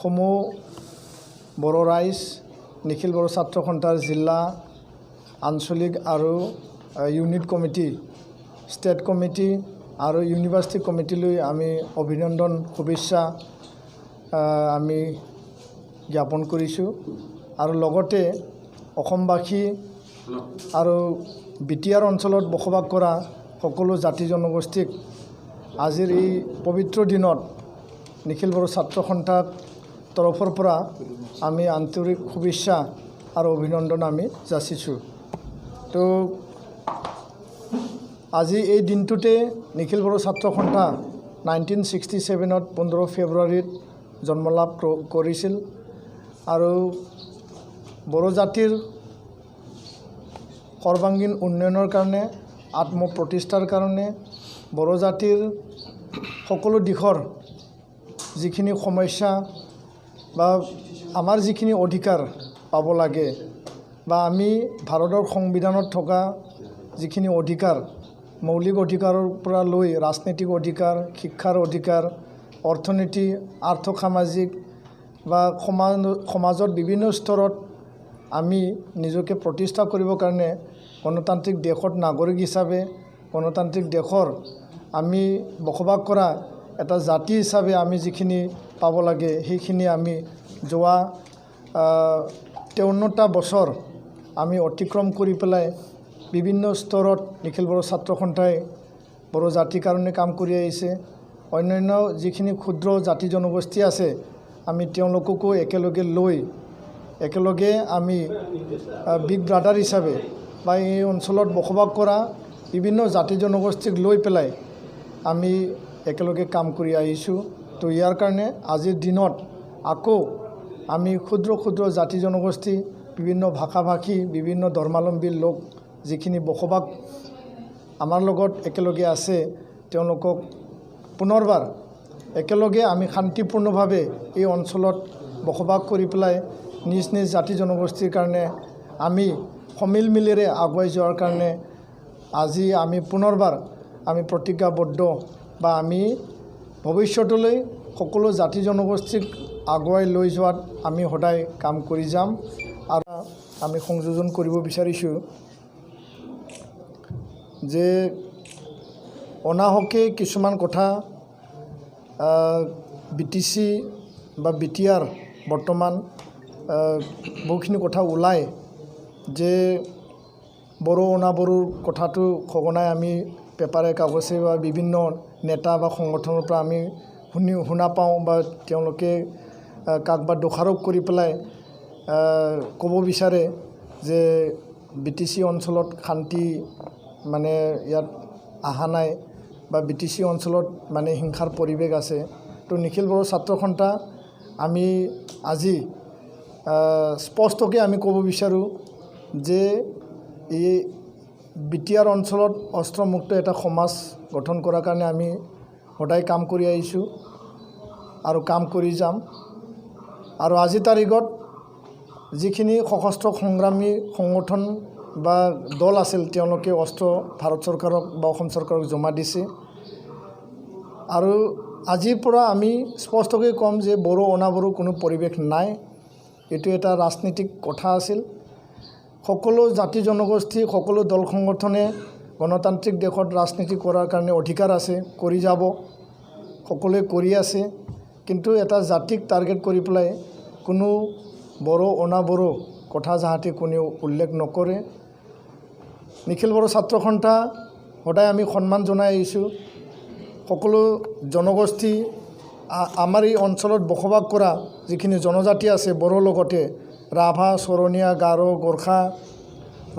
সমূহ বড়ো ৰাইজ নিখিল বড়ো ছাত্ৰ সন্থাৰ জিলা আঞ্চলিক আৰু ইউনিট কমিটি ষ্টেট কমিটি আৰু ইউনিভাৰ্চিটি কমিটিলৈ আমি অভিনন্দন শুভেচ্ছা আমি জ্ঞাপন কৰিছোঁ আৰু লগতে অসমবাসী আৰু বিটিআৰ অঞ্চলত বসবাস কৰা সকলো জাতি জনগোষ্ঠীক আজিৰ এই পবিত্ৰ দিনত নিখিল বড়ো ছাত্ৰ সন্থাৰ তৰফৰ পৰা আমি আন্তৰিক শুভেচ্ছা আৰু অভিনন্দন আমি যাচিছোঁ। তো আজি এই দিনটোতে নিখিল বড়ো ছাত্ৰ সন্থা 1967 15 ফেব্ৰুৱাৰীত জন্মলাভ কৰিছিল আৰু বড়ো জাতিৰ সৰ্বাংগীন উন্নয়নৰ কাৰণে আত্মপ্ৰতিষ্ঠাৰ কাৰণে বড়ো জাতিৰ সকলো দিশৰ যিখিনি সমস্যা বা আমাৰ যিখিনি অধিকাৰ পাব লাগে বা আমি ভাৰতৰ সংবিধানত থকা যিখিনি অধিকাৰ মৌলিক অধিকাৰৰ পৰা লৈ ৰাজনৈতিক অধিকাৰ শিক্ষাৰ অধিকাৰ অৰ্থনীতি আৰ্থ সামাজিক বা সমাজত বিভিন্ন স্তৰত আমি নিজকে প্ৰতিষ্ঠা কৰিবৰ কাৰণে গণতান্ত্ৰিক দেশত নাগৰিক হিচাপে গণতান্ত্ৰিক দেশৰ আমি বসবাস কৰা এটা জাতি হিচাপে আমি যিখিনি পাব লাগে সেইখিনি আমি যোৱা 53টা বছৰ আমি অতিক্ৰম কৰি পেলাই বিভিন্ন স্তৰত নিখিল বড়ো ছাত্ৰ সন্থাই বড়ো জাতিৰ কাৰণে কাম কৰি আহিছে। অন্যান্য যিখিনি ক্ষুদ্ৰ জাতি জনগোষ্ঠী আছে আমি তেওঁলোককো একেলগে লৈ একেলগে আমি বিগ ব্ৰাদাৰ হিচাপে বা এই অঞ্চলত বসবাস কৰা বিভিন্ন জাতি জনগোষ্ঠীক লৈ পেলাই আমি একেলগে কাম কৰি আহিছোঁ। তো ইয়াৰ কাৰণে আজিৰ দিনত আকৌ আমি ক্ষুদ্ৰ ক্ষুদ্ৰ জাতি জনগোষ্ঠী বিভিন্ন ভাষা ভাষী বিভিন্ন ধৰ্মাৱলম্বী লোক যিখিনি বসবাস আমাৰ লগত একেলগে আছে তেওঁলোকক পুনৰবাৰ একেলগে আমি শান্তিপূৰ্ণভাৱে এই অঞ্চলত বসবাস কৰি পেলাই নিজ নিজ জাতি জনগোষ্ঠীৰ কাৰণে আমি সমিলমিলেৰে আগুৱাই যোৱাৰ কাৰণে আজি আমি পুনৰবাৰ আমি প্ৰতিজ্ঞাবদ্ধ বা আমি ভৱিষ্যতলৈ সকলো জাতি জনগোষ্ঠীক আগুৱাই লৈ যোৱাত আমি সদায় কাম কৰি যাম। আৰু আমি সংযোজন কৰিব বিচাৰিছোঁ যে অনাহকে কিছুমান কথা BTC বা BTR বৰ্তমান বহুখিনি কথা ওলায় যে বড়ো অনাবড়োৰ কথাটো সঘনাই আমি পেপাৰে কাগজে বা বিভিন্ন নেতা বা সংগঠনৰ পৰা আমি শুনা পাওঁ বা তেওঁলোকে কাকবা দোষাৰোপ কৰি পেলাই ক'ব বিচাৰে যে BTC অঞ্চলত শান্তি মানে ইয়াত আহা নাই বা BTC অঞ্চলত মানে হিংসাৰ পৰিৱেশ আছে। তো নিখিল বড়ো ছাত্ৰ সন্থা আমি আজি স্পষ্টকৈ আমি ক'ব বিচাৰোঁ যে এই BTR অঞ্চলত অস্ত্ৰমুক্ত এটা সমাজ গঠন কৰাৰ কাৰণে আমি সদায় কাম কৰি আহিছোঁ আৰু কাম কৰি যাম। আৰু আজি তাৰিখত যিখিনি সশস্ত্ৰ সংগ্ৰামী সংগঠন বা দল আছিল তেওঁলোকে অস্ত্ৰ ভাৰত চৰকাৰক বা অসম চৰকাৰক জমা দিছে। আৰু আজিৰ পৰা আমি স্পষ্টকৈ ক'ম যে বড়ো অনাবড়ো কোনো পৰিৱেশ নাই। এইটো এটা ৰাজনীতিক কথা আছিল। সকলো জাতি জনগোষ্ঠী সকলো দল সংগঠনে গণতান্ত্ৰিক দেশত ৰাজনীতি কৰাৰ কাৰণে অধিকাৰ আছে, কৰি যাব, সকলোৱে কৰি আছে। কিন্তু এটা জাতিক টাৰ্গেট কৰি পেলাই কোনো বড়ো অনাবড়ো কথা যাহাতে কোনেও উল্লেখ নকৰে। নিখিল বড়ো ছাত্ৰ সন্থা সদায় আমি সন্মান জনাই আহিছোঁ। সকলো জনগোষ্ঠী আমাৰ এই অঞ্চলত বসবাস কৰা যিখিনি জনজাতি আছে বড়ো লগতে ৰাভা চৰণীয়া গাৰো গোৰ্খা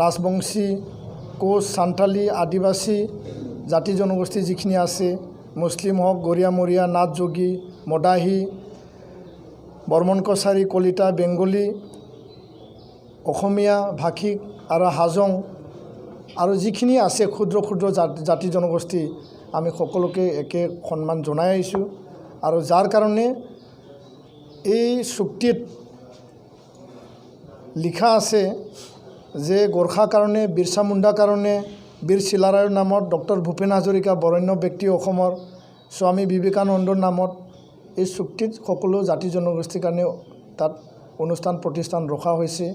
ৰাজবংশী কোচ সান্থালী আদিবাসী জাতি জনগোষ্ঠী যিখিনি আছে মুছলিম হওক গৰীয়া মৰীয়া নাথ যোগী মদাহী বৰ্মন কছাৰী কলিতা বেংগলী অসমীয়া ভাষিক আৰু হাজং আৰু যিখিনি আছে ক্ষুদ্ৰ ক্ষুদ্ৰ জাতি জনগোষ্ঠী আমি সকলোকে একে সন্মান জনাই আহিছোঁ। আৰু যাৰ কাৰণে এই চুক্তিত লিখা আছে যে গোৰ্খা কাৰণে বিৰছা মুণ্ডাৰ কাৰণে বীৰ চিলাৰায়ৰ নামত ডক্টৰ ভূপেন হাজৰিকা বৰেণ্য ব্যক্তি অসমৰ স্বামী বিবেকানন্দৰ নামত এই চুক্তিত সকলো জাতি জনগোষ্ঠীৰ কাৰণে তাত অনুষ্ঠান প্ৰতিষ্ঠান ৰখা হৈছে।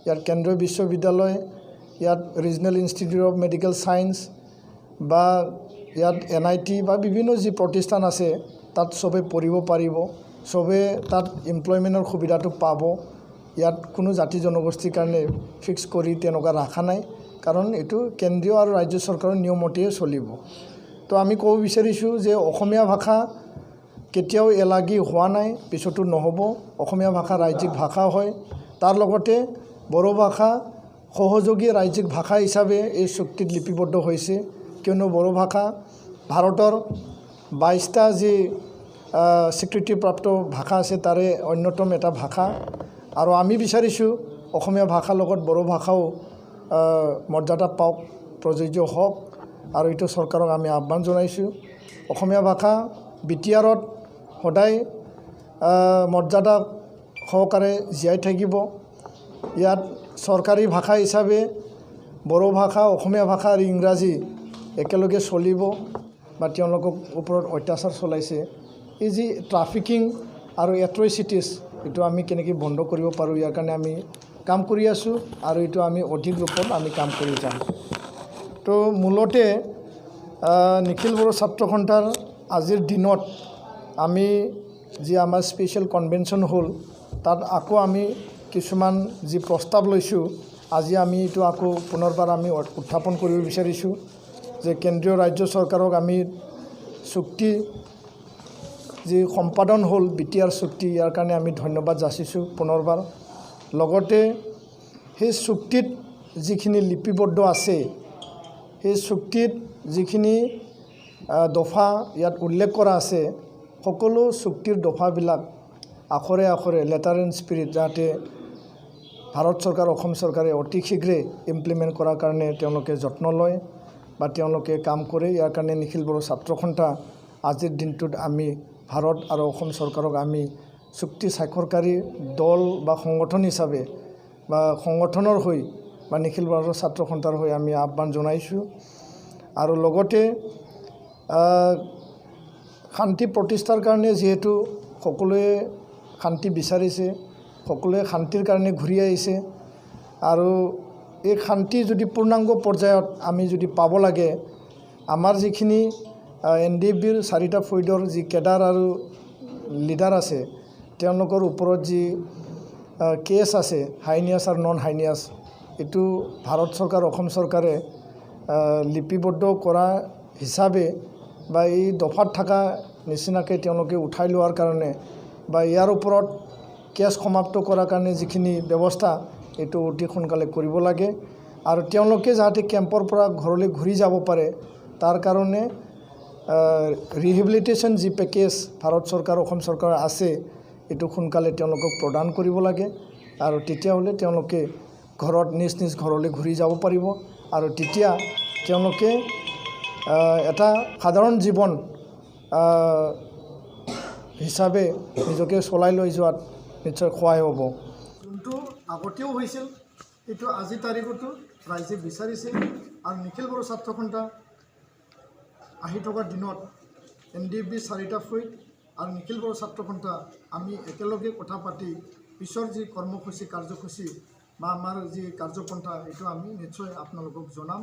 ইয়াত কেন্দ্ৰীয় বিশ্ববিদ্যালয়, ইয়াত regional institute of medical science বা ইয়াত NIT বা বিভিন্ন যি প্ৰতিষ্ঠান আছে তাত সবে পঢ়িব পাৰিব, সবে তাত এমপ্লয়মেণ্টৰ সুবিধাটো পাব। ইয়াত কোনো জাতি জনগোষ্ঠীৰ কাৰণে ফিক্স কৰি তেনেকুৱা ৰাখা নাই, কাৰণ এইটো কেন্দ্ৰীয় আৰু ৰাজ্য চৰকাৰৰ নিয়মতেই চলিব। তো আমি ক'ব বিচাৰিছোঁ যে অসমীয়া ভাষা কেতিয়াও এলাগী হোৱা নাই, পিছতো নহ'ব। অসমীয়া ভাষা ৰাজ্যিক ভাষা হয়, তাৰ লগতে বড়ো ভাষা সহযোগী ৰাজ্যিক ভাষা হিচাপে এই চুক্তিত লিপিবদ্ধ হৈছে, কিয়নো বড়ো ভাষা ভাৰতৰ 22টা যি স্বীকৃতিপ্ৰাপ্ত ভাষা আছে তাৰে অন্যতম এটা ভাষা। আৰু আমি বিচাৰিছোঁ অসমীয়া ভাষাৰ লগত বড়ো ভাষাও মৰ্যাদা পাওক, প্ৰযোজ্য হওক, আৰু এইটো চৰকাৰক আমি আহ্বান জনাইছোঁ। অসমীয়া ভাষা BTRত সদায় মৰ্যাদা সহকাৰে জীয়াই থাকিব। ইয়াত চৰকাৰী ভাষা হিচাপে বড়ো ভাষা, অসমীয়া ভাষা আৰু ইংৰাজী একেলগে চলিব বা তেওঁলোকক ওপৰত অত্যাচাৰ চলাইছে। এই যি ট্ৰাফিকিং আৰু এট্ৰচিটিছ, এইটো আমি কেনেকৈ বন্ধ কৰিব পাৰোঁ, ইয়াৰ কাৰণে আমি কাম কৰি আছোঁ আৰু এইটো আমি অধিক ৰূপত আমি কাম কৰি যাম। তো মূলতে নিখিল বড়ো ছাত্ৰ সন্থাৰ আজিৰ দিনত আমি যি আমাৰ স্পেচিয়েল কনভেনশ্যন হ'ল, তাত আকৌ আমি কিছুমান যি প্ৰস্তাৱ লৈছোঁ, আজি আমি এইটো আকৌ পুনৰবাৰ আমি উত্থাপন কৰিব বিচাৰিছোঁ যে কেন্দ্ৰীয় ৰাজ্য চৰকাৰক আমি চুক্তি যি সম্পাদন হ'ল BTR চুক্তি, ইয়াৰ কাৰণে আমি ধন্যবাদ যাচিছোঁ পুনৰবাৰ। লগতে সেই চুক্তিত যিখিনি লিপিবদ্ধ আছে, সেই চুক্তিত যিখিনি দফা ইয়াত উল্লেখ কৰা আছে, সকলো চুক্তিৰ দফাবিলাক আখৰে আখৰে লেটাৰ এণ্ড স্পিৰিট যাতে ভাৰত চৰকাৰ, অসম চৰকাৰে অতি শীঘ্ৰে ইমপ্লিমেণ্ট কৰাৰ কাৰণে তেওঁলোকে যত্ন লয় বা তেওঁলোকে কাম কৰে। ইয়াৰ কাৰণে নিখিল বড়ো ছাত্ৰ সন্থা আজিৰ দিনটোত আমি ভাৰত আৰু অসম চৰকাৰক আমি চুক্তি স্বাক্ষৰকাৰী দল বা সংগঠন হিচাপে বা সংগঠনৰ হৈ বা নিখিল বড়ো ছাত্ৰ সন্থাৰ হৈ আমি আহ্বান জনাইছোঁ। আৰু লগতে শান্তি প্ৰতিষ্ঠাৰ কাৰণে যিহেতু সকলোৱে শান্তি বিচাৰিছে, সকলোৱে শান্তিৰ কাৰণে ঘূৰি আহিছে, আৰু এই শান্তি যদি পূৰ্ণাংগ পৰ্যায়ত আমি যদি পাব লাগে, আমাৰ যিখিনি NDFBৰ 4টা ফৈদৰ যি কেডাৰ আৰু লিডাৰ আছে, তেওঁলোকৰ ওপৰত যি কেছ আছে, হাইনিয়াছ আৰু নন হাইনিয়াছ, এইটো ভাৰত চৰকাৰ, অসম চৰকাৰে লিপিবদ্ধ কৰা হিচাপে বা এই দফাত থকা নিচিনাকৈ তেওঁলোকে উঠাই লোৱাৰ কাৰণে বা ইয়াৰ ওপৰত কেছ সমাপ্ত কৰাৰ কাৰণে যিখিনি ব্যৱস্থা, এইটো অতি সোনকালে কৰিব লাগে। আৰু তেওঁলোকে যাতে কেম্পৰ পৰা ঘৰলৈ ঘূৰি যাব পাৰে, তাৰ কাৰণে ৰিহেবিলিটেশ্যন যি পেকেজ ভাৰত চৰকাৰ, অসম চৰকাৰ আছে, এইটো সোনকালে তেওঁলোকক প্ৰদান কৰিব লাগে। আৰু তেতিয়াহ'লে তেওঁলোকে ঘৰত নিজ নিজ ঘৰলৈ ঘূৰি যাব পাৰিব, আৰু তেতিয়া তেওঁলোকে এটা সাধাৰণ জীৱন হিচাপে নিজকে চলাই লৈ যোৱাত নিশ্চয় সহায় হ'ব। যোনটো আগতেও হৈছিল, এইটো আজিৰ তাৰিখতো ৰাইজে বিচাৰিছে। আৰু নিখিল বড়ো ছাত্ৰ সন্থা আহি থকা দিনত NDFB 4টা ফৈদ আৰু নিখিল বড়ো ছাত্ৰ সন্থা আমি একেলগে কথা পাতি পিছৰ যি কৰ্মসূচী, কাৰ্যসূচী বা আমাৰ যি কাৰ্যপন্থা, এইটো আমি নিশ্চয় আপোনালোকক জনাম।